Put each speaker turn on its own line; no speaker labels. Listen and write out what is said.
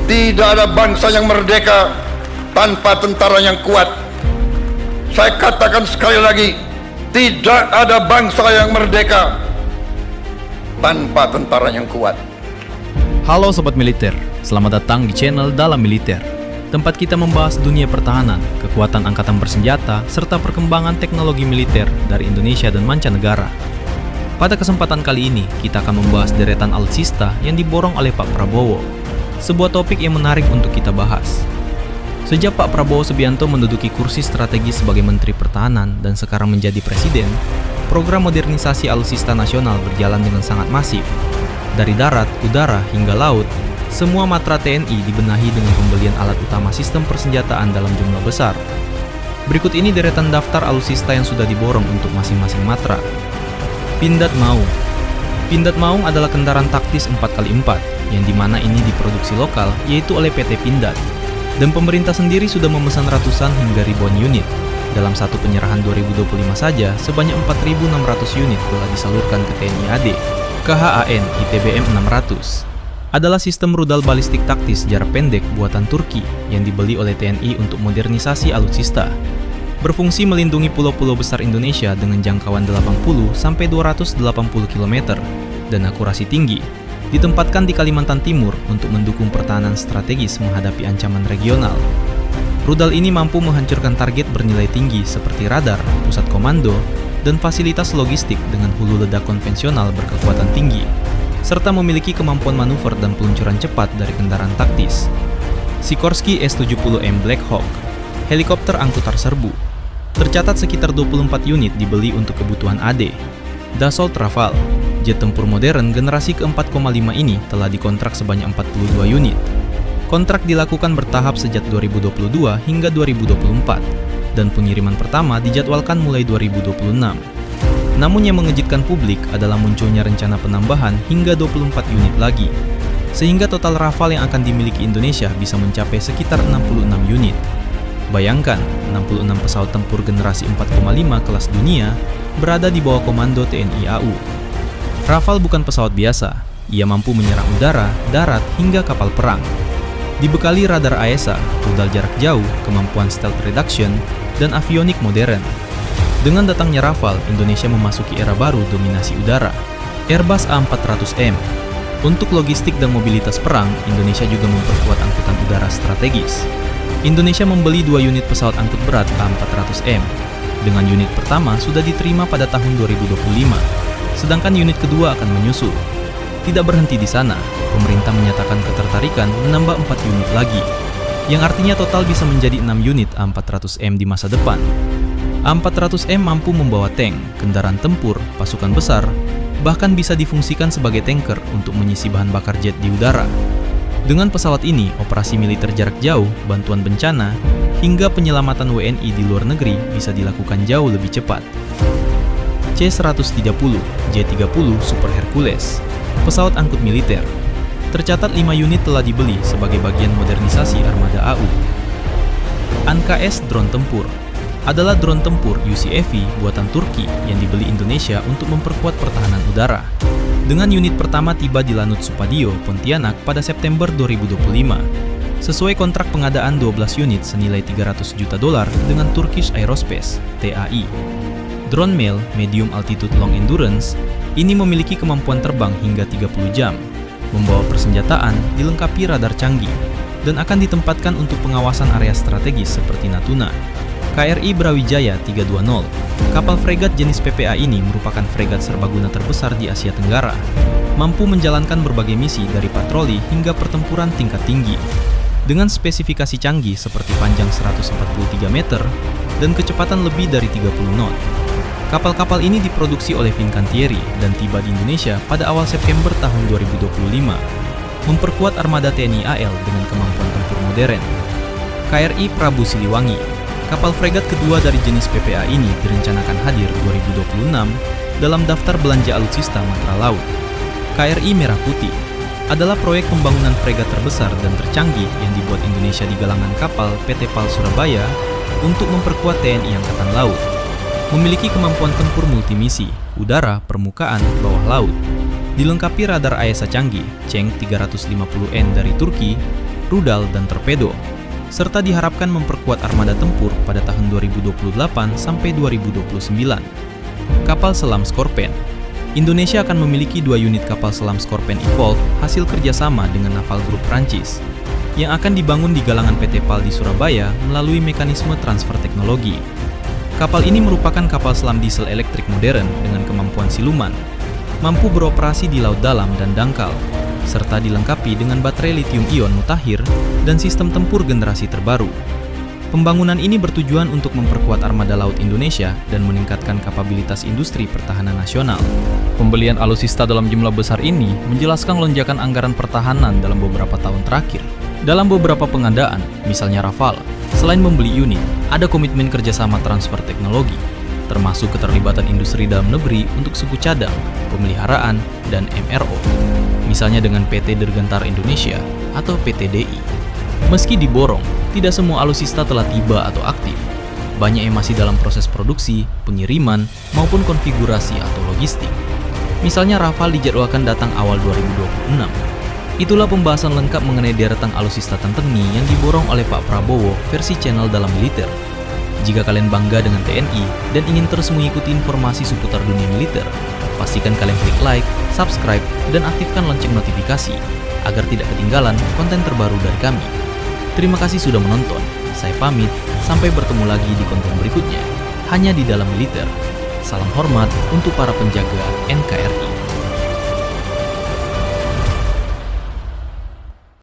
Tidak ada bangsa yang merdeka tanpa tentara yang kuat. Saya katakan sekali lagi, tidak ada bangsa yang merdeka tanpa tentara yang kuat.
Halo Sobat Militer, selamat datang di channel Dalam Militer, tempat kita membahas dunia pertahanan, kekuatan angkatan bersenjata, serta perkembangan teknologi militer dari Indonesia dan mancanegara. Pada kesempatan kali ini, kita akan membahas deretan alutsista yang diborong oleh Pak Prabowo, sebuah topik yang menarik untuk kita bahas. Sejak Pak Prabowo Subianto menduduki kursi strategis sebagai Menteri Pertahanan dan sekarang menjadi Presiden, program modernisasi alutsista nasional berjalan dengan sangat masif. Dari darat, udara, hingga laut, semua matra TNI dibenahi dengan pembelian alat utama sistem persenjataan dalam jumlah besar. Berikut ini deretan daftar alutsista yang sudah diborong untuk masing-masing matra. Pindad Maung. Pindad Maung adalah kendaraan taktis 4x4, yang dimana ini diproduksi lokal, yaitu oleh PT Pindad. Dan pemerintah sendiri sudah memesan ratusan hingga ribuan unit. Dalam satu penyerahan 2025 saja, sebanyak 4.600 unit telah disalurkan ke TNI AD. KHAN ITBM 600 adalah sistem rudal balistik taktis jarak pendek buatan Turki yang dibeli oleh TNI untuk modernisasi alutsista. Berfungsi melindungi pulau-pulau besar Indonesia dengan jangkauan 80-280 km dan akurasi tinggi. Ditempatkan di Kalimantan Timur untuk mendukung pertahanan strategis menghadapi ancaman regional. Rudal ini mampu menghancurkan target bernilai tinggi seperti radar, pusat komando, dan fasilitas logistik dengan hulu ledak konvensional berkekuatan tinggi, serta memiliki kemampuan manuver dan peluncuran cepat dari kendaraan taktis. Sikorsky S-70M Black Hawk, helikopter angkutan serbu. Tercatat sekitar 24 unit dibeli untuk kebutuhan AD. Dassault Rafale, jet tempur modern generasi ke-4,5 ini telah dikontrak sebanyak 42 unit. Kontrak dilakukan bertahap sejak 2022 hingga 2024, dan pengiriman pertama dijadwalkan mulai 2026. Namun yang mengejutkan publik adalah munculnya rencana penambahan hingga 24 unit lagi, sehingga total Rafale yang akan dimiliki Indonesia bisa mencapai sekitar 66 unit. Bayangkan, 66 pesawat tempur generasi 4,5 kelas dunia berada di bawah komando TNI AU. Rafale bukan pesawat biasa, ia mampu menyerang udara, darat, hingga kapal perang. Dibekali radar AESA, rudal jarak jauh, kemampuan stealth reduction, dan avionik modern. Dengan datangnya Rafale, Indonesia memasuki era baru dominasi udara. Airbus A400M. Untuk logistik dan mobilitas perang, Indonesia juga memperkuat angkutan udara strategis. Indonesia membeli 2 unit pesawat angkut berat A400M. Dengan unit pertama sudah diterima pada tahun 2025, sedangkan unit kedua akan menyusul. Tidak berhenti di sana, pemerintah menyatakan ketertarikan menambah 4 unit lagi, yang artinya total bisa menjadi 6 unit A400M di masa depan. A400M mampu membawa tank, kendaraan tempur, pasukan besar, bahkan bisa difungsikan sebagai tanker untuk mengisi bahan bakar jet di udara. Dengan pesawat ini, operasi militer jarak jauh, bantuan bencana, hingga penyelamatan WNI di luar negeri bisa dilakukan jauh lebih cepat. C-130, J-30 Super Hercules, pesawat angkut militer. Tercatat 5 unit telah dibeli sebagai bagian modernisasi armada AU. ANKS drone tempur adalah drone tempur UCAV buatan Turki yang dibeli Indonesia untuk memperkuat pertahanan udara. Dengan unit pertama tiba di Lanut Supadio, Pontianak pada September 2025. Sesuai kontrak pengadaan 12 unit senilai $300 juta dengan Turkish Aerospace, TAI. Drone Mail Medium Altitude Long Endurance ini memiliki kemampuan terbang hingga 30 jam, membawa persenjataan, dilengkapi radar canggih, dan akan ditempatkan untuk pengawasan area strategis seperti Natuna. KRI Brawijaya 320, kapal fregat jenis PPA ini merupakan fregat serbaguna terbesar di Asia Tenggara, mampu menjalankan berbagai misi dari patroli hingga pertempuran tingkat tinggi. Dengan spesifikasi canggih seperti panjang 143 meter dan kecepatan lebih dari 30 knot. Kapal-kapal ini diproduksi oleh Fincantieri dan tiba di Indonesia pada awal September tahun 2025, memperkuat armada TNI AL dengan kemampuan tempur modern. KRI Prabu Siliwangi, kapal fregat kedua dari jenis PPA ini direncanakan hadir 2026 dalam daftar belanja alutsista Matra Laut. KRI Merah Putih adalah proyek pembangunan fregat terbesar dan tercanggih yang dibuat Indonesia di galangan kapal PT PAL Surabaya untuk memperkuat TNI Angkatan Laut. Memiliki kemampuan tempur multimisi, udara, permukaan, bawah laut. Dilengkapi radar AESA canggih, Cheng 350N dari Turki, rudal, dan torpedo, serta diharapkan memperkuat armada tempur pada tahun 2028 sampai 2029. Kapal selam Scorpène. Indonesia akan memiliki 2 unit kapal selam Scorpène Evolve hasil kerjasama dengan Naval Group Prancis yang akan dibangun di galangan PT PAL di Surabaya melalui mekanisme transfer teknologi. Kapal ini merupakan kapal selam diesel elektrik modern dengan kemampuan siluman, mampu beroperasi di laut dalam dan dangkal, serta dilengkapi dengan baterai lithium-ion mutakhir dan sistem tempur generasi terbaru. Pembangunan ini bertujuan untuk memperkuat armada laut Indonesia dan meningkatkan kapabilitas industri pertahanan nasional. Pembelian alutsista dalam jumlah besar ini menjelaskan lonjakan anggaran pertahanan dalam beberapa tahun terakhir. Dalam beberapa pengadaan, misalnya Rafale, selain membeli unit, ada komitmen kerjasama transfer teknologi, termasuk keterlibatan industri dalam negeri untuk suku cadang, pemeliharaan, dan MRO, misalnya dengan PT Dirgantara Indonesia atau PT DI. Meski diborong, tidak semua alutsista telah tiba atau aktif. Banyak yang masih dalam proses produksi, pengiriman, maupun konfigurasi atau logistik. Misalnya Rafale dijadwalkan datang awal 2026. Itulah pembahasan lengkap mengenai deretan alutsista tenteni yang diborong oleh Pak Prabowo versi channel Dalam Militer. Jika kalian bangga dengan TNI dan ingin terus mengikuti informasi seputar dunia militer, pastikan kalian klik like, subscribe, dan aktifkan lonceng notifikasi agar tidak ketinggalan konten terbaru dari kami. Terima kasih sudah menonton. Saya pamit, sampai bertemu lagi di konten berikutnya, hanya di Dalam Militer. Salam hormat untuk para penjaga NKRI.